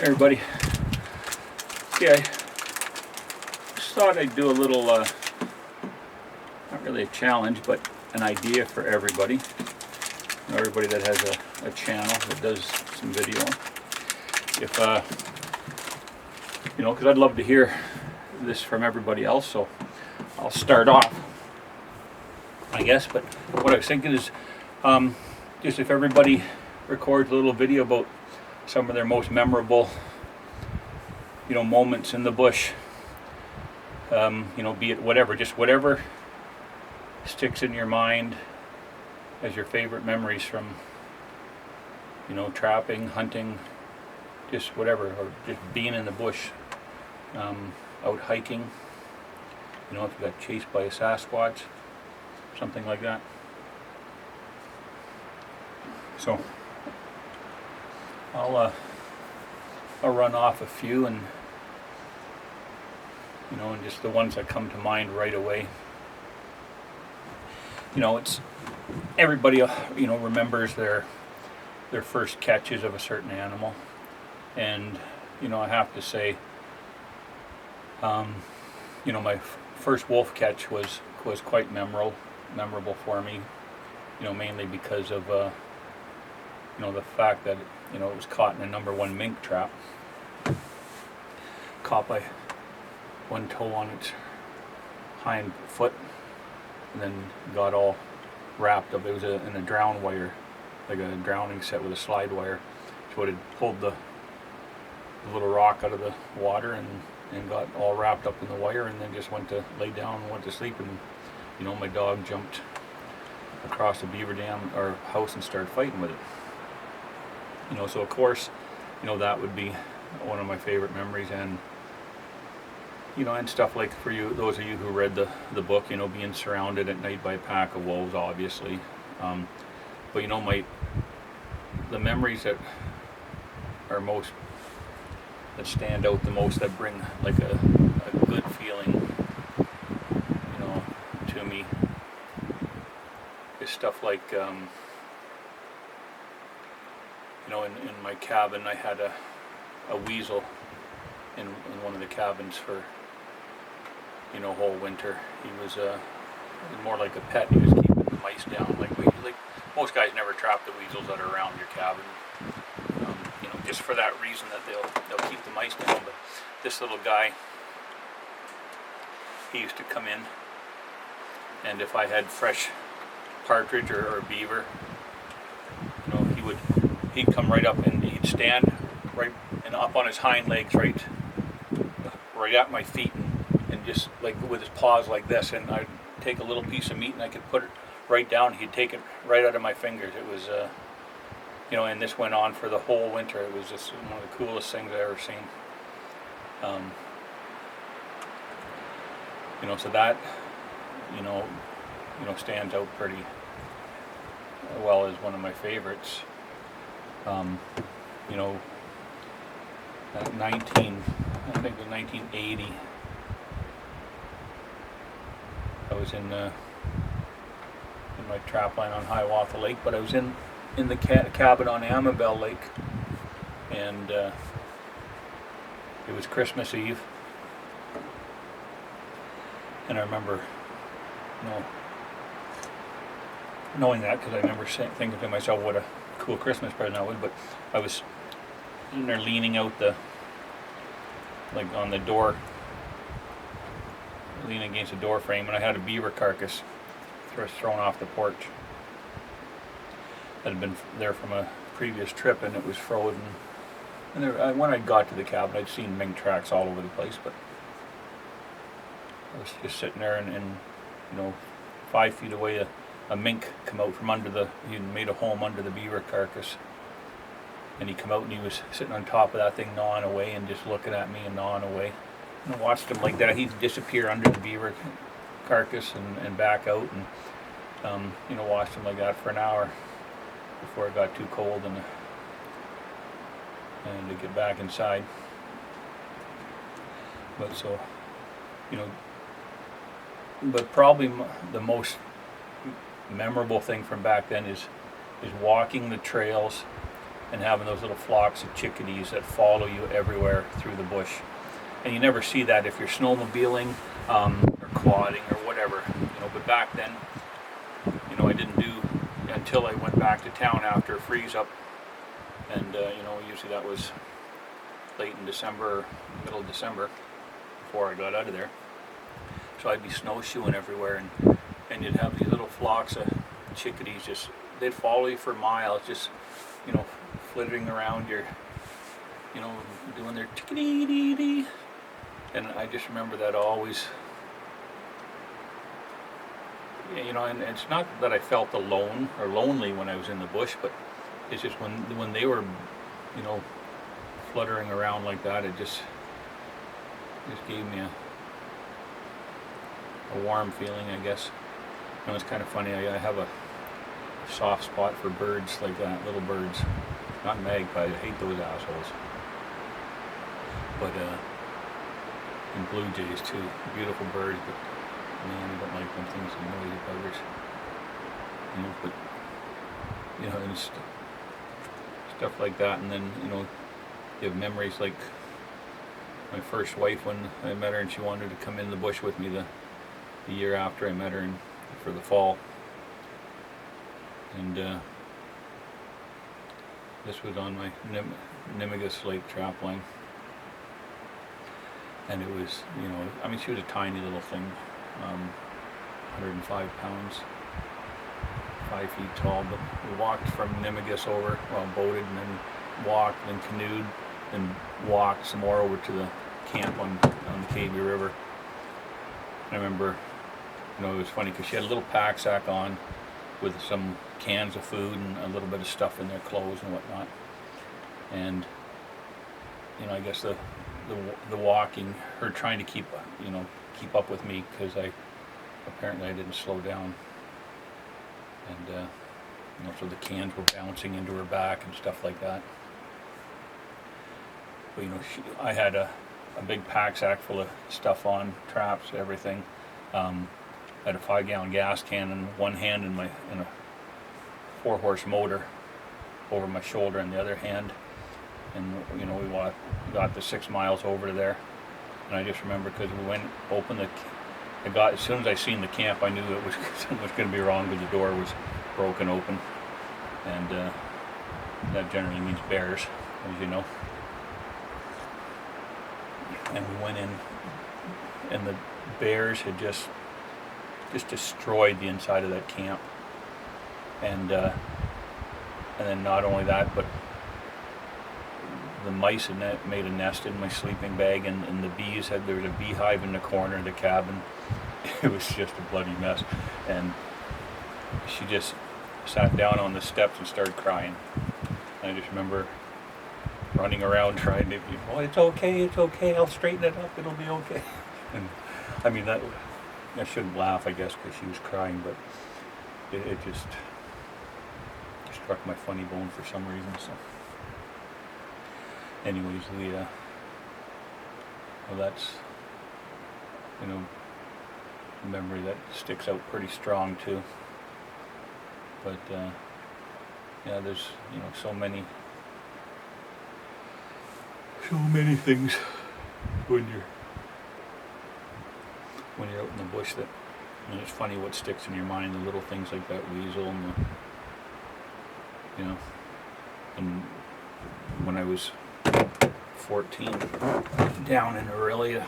Everybody. Yeah, I just thought I'd do a little, not really a challenge, but an idea for everybody. You know, everybody that has a channel that does some video. If, you know, because I'd love to hear this from everybody else, so I'll start off, I guess. But what I was thinking is, just if everybody records a little video about some of their most memorable, you know, moments in the bush, you know, be it whatever, just whatever sticks in your mind as your favorite memories from, you know, trapping, hunting, just whatever, or just being in the bush, out hiking, you know, if you got chased by a Sasquatch, something like that. So I'll run off a few, and you know, and just the ones that come to mind right away. You know, it's everybody, you know, remembers their first catches of a certain animal, and you know, I have to say, you know, my first wolf catch was quite memorable for me. You know, mainly because of you know, the fact that, you know, it was caught in a #1 mink trap, caught by one toe on its hind foot, and then got all wrapped up. It was in a drown wire, like a drowning set with a slide wire. So it had pulled the little rock out of the water and got all wrapped up in the wire, and then just went to lay down and went to sleep. And you know, my dog jumped across the beaver dam or house and started fighting with it. You know, so of course, you know, that would be one of my favorite memories. And you know, and stuff like, for you, those of you who read the book, you know, being surrounded at night by a pack of wolves, obviously. But you know, the memories that are most, that stand out the most, that bring like a good feeling, you know, to me, is stuff like, you know, in my cabin, I had a weasel in one of the cabins for, you know, whole winter. He was more like a pet. He was keeping the mice down. Like most guys never trap the weasels that are around your cabin. You know, just for that reason, that they'll keep the mice down. But this little guy, he used to come in, and if I had fresh partridge or beaver, you know, he'd come right up, and he'd stand right and up on his hind legs, right at my feet, and just like with his paws like this, and I'd take a little piece of meat and I could put it right down. He'd take it right out of my fingers. It was, you know, and this went on for the whole winter. It was just one of the coolest things I've ever seen. You know, so that, you know, stands out pretty well as one of my favorites. You know, at I think it was 1980, I was in my trap line on Hiawatha Lake, but I was in the cabin on Amabel Lake, and it was Christmas Eve, and I remember, you know, knowing that, because I remember thinking to myself, what a cool Christmas present that would. But I was in there leaning out like on the door, leaning against the door frame, and I had a beaver carcass thrown off the porch that had been there from a previous trip, and it was frozen. And there, when I got to the cabin, I'd seen mink tracks all over the place, but I was just sitting there, and you know, 5 feet away, a mink come out from under he made a home under the beaver carcass, and he come out, and he was sitting on top of that thing, gnawing away, and just looking at me and gnawing away. And I watched him like that. He'd disappear under the beaver carcass and back out, and you know, watched him like that for an hour before it got too cold and to get back inside. But so, you know, but probably the most memorable thing from back then is walking the trails and having those little flocks of chickadees that follow you everywhere through the bush. And you never see that if you're snowmobiling or quadding or whatever, you know. But back then, you know, I didn't do until I went back to town after a freeze up, and you know, usually that was late in December, middle of December, before I got out of there. So I'd be snowshoeing everywhere, and you'd have these little flocks of chickadees just, they'd follow you for miles, just, you know, flittering around your, you know, doing their chickadee-dee-dee. And I just remember that always, you know, and it's not that I felt alone or lonely when I was in the bush, but it's just when they were, you know, fluttering around like that, it just gave me a warm feeling, I guess. And it's kind of funny, I have a soft spot for birds like that, little birds. Not magpies, I hate those assholes. But, and blue jays too, beautiful birds, but man, I don't like them things that noisy buggers. You know, but, you know, and stuff like that, and then, you know, you have memories like my first wife when I met her and she wanted to come in the bush with me the year after I met her for the fall. And this was on my Nimigus Lake trap line. And it was, you know, I mean, she was a tiny little thing, 105 pounds, 5 feet tall, but we walked from Nimigus over, well, boated and then walked, then canoed, and walked some more over to the camp on the KB River. And I remember, you know, it was funny because she had a little pack sack on with some cans of food and a little bit of stuff in their clothes and whatnot. And, you know, I guess the walking, her trying to keep up with me, because apparently I didn't slow down. And, you know, so the cans were bouncing into her back and stuff like that. But, you know, I had a big pack sack full of stuff on, traps, everything. I had a 5-gallon gas can in one hand and a 4-horse motor over my shoulder in the other hand. And, you know, we got the 6 miles over to there. And I just remember, because we went open as soon as I seen the camp, I knew it was something was going to be wrong, because the door was broken open. And that generally means bears, as you know. And we went in, and the bears had just destroyed the inside of that camp. And then not only that, but the mice had made a nest in my sleeping bag, and the bees there was a beehive in the corner of the cabin. It was just a bloody mess. And she just sat down on the steps and started crying. And I just remember running around trying to, oh, it's okay, I'll straighten it up, it'll be okay. And I mean, I shouldn't laugh, I guess, because she was crying, but it just struck my funny bone for some reason. So anyways, well, that's, you know, a memory that sticks out pretty strong too. But yeah, there's, you know, so many things when you're out in the bush that, and it's funny what sticks in your mind, the little things like that weasel and you know. And when I was 14, down in Aurelia,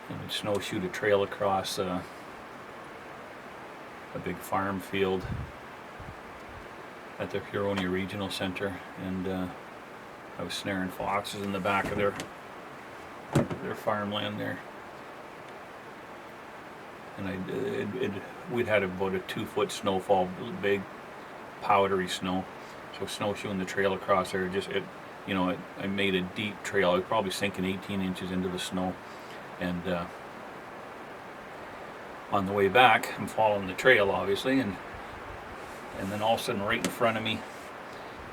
and we'd snowshoot a trail across a big farm field at the Huronia Regional Center, and I was snaring foxes in the back of their farmland there. And we'd had about a 2-foot snowfall, big powdery snow. So snowshoeing the trail across there, I made a deep trail. I was probably sinking 18 inches into the snow. And on the way back, I'm following the trail, obviously, and then all of a sudden, right in front of me,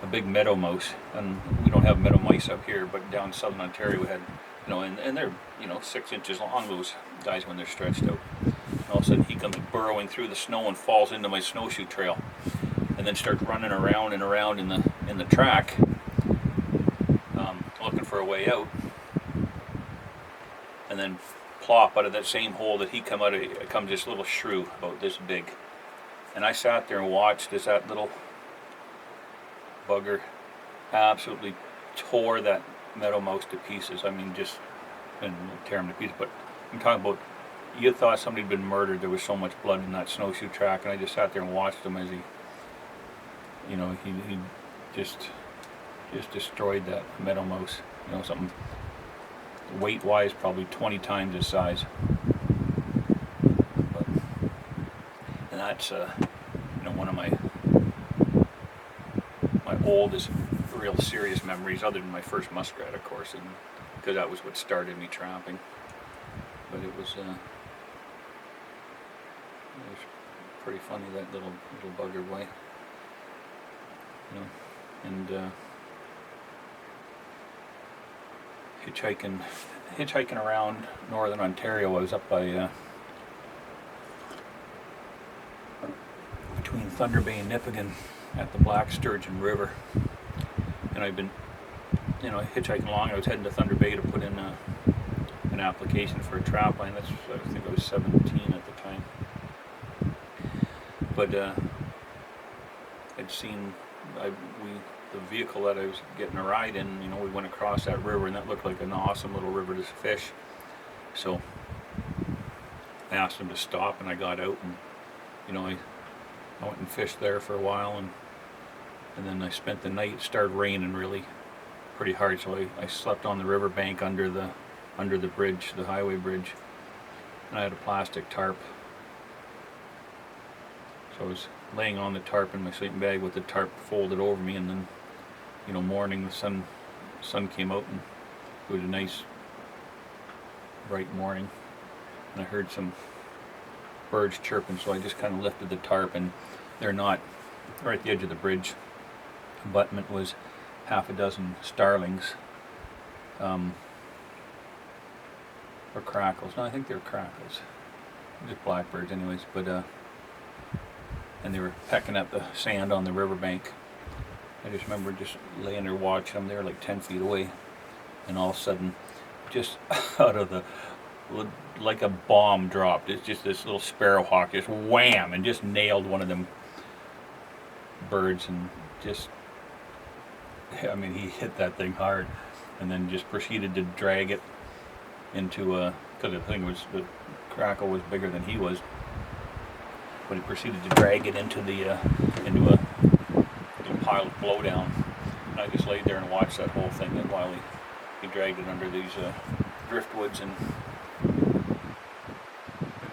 a big meadow mouse. And we don't have meadow mice up here, but down in southern Ontario we had, you know, and they're, you know, 6 inches long, those guys, when they're stretched out. And all of a sudden he comes burrowing through the snow and falls into my snowshoe trail. And and then starts running around and around in the track, looking for a way out, and then plop out of that same hole that he come out of comes this little shrew about this big. And I sat there and watched as that little bugger absolutely tore that meadow mouse to pieces. I mean, just and tear him to pieces. But I'm talking about, you thought somebody had been murdered. There was so much blood in that snowshoe track, and I just sat there and watched him as he just destroyed that meadow mouse. Something weight-wise probably 20 times his size. And that's one of my oldest real serious memories, other than my first muskrat, of course, and because that was what started me trapping. But it was pretty funny, that little bugger way. And hitchhiking around northern Ontario. I was up by between Thunder Bay and Nipigon at the Black Sturgeon River, and I've been hitchhiking along. I was heading to Thunder Bay to put in an application for a trap line. I think I was 17 at the time, but I'd seen the vehicle that I was getting a ride in, we went across that river, and that looked like an awesome little river to fish. So I asked him to stop, and I got out, and I went and fished there for a while, and then I spent the night. It started raining really pretty hard, so I slept on the riverbank under the bridge, the highway bridge, and I had a plastic tarp. So I was laying on the tarp in my sleeping bag with the tarp folded over me, and then morning, the sun came out, and it was a nice bright morning, and I heard some birds chirping, so I just kind of lifted the tarp, and they're not right at the edge of the bridge abutment was half a dozen starlings, or crackles. No, I think they were crackles, just blackbirds anyways, but and they were pecking at the sand on the riverbank. I just remember just laying there watching them. They were like 10 feet away, and all of a sudden, just out of like a bomb dropped. It's just this little sparrowhawk just wham, and just nailed one of them birds, and he hit that thing hard, and then just proceeded to drag it into because the crackle was bigger than he was, but he proceeded to drag it into a pile of blowdown, and I just laid there and watched that whole thing, and while he dragged it under these driftwoods and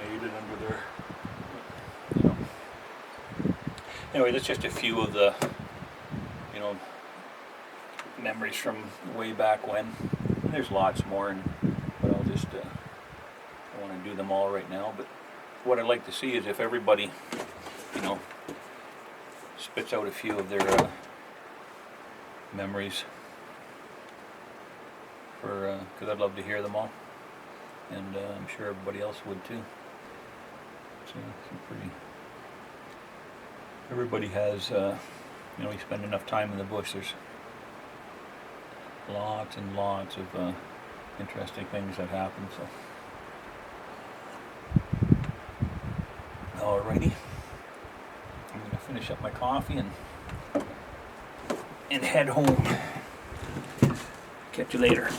ate it under there. Anyway, that's just a few of the memories from way back when. And there's lots more, but I'll just I want to do them all right now. But what I'd like to see is if everybody spits out a few of their memories, because I'd love to hear them all, and I'm sure everybody else would too. So everybody has you spend enough time in the bush, there's lots and lots of interesting things that happen. So alrighty, I'm going to finish up my coffee and head home. Catch you later.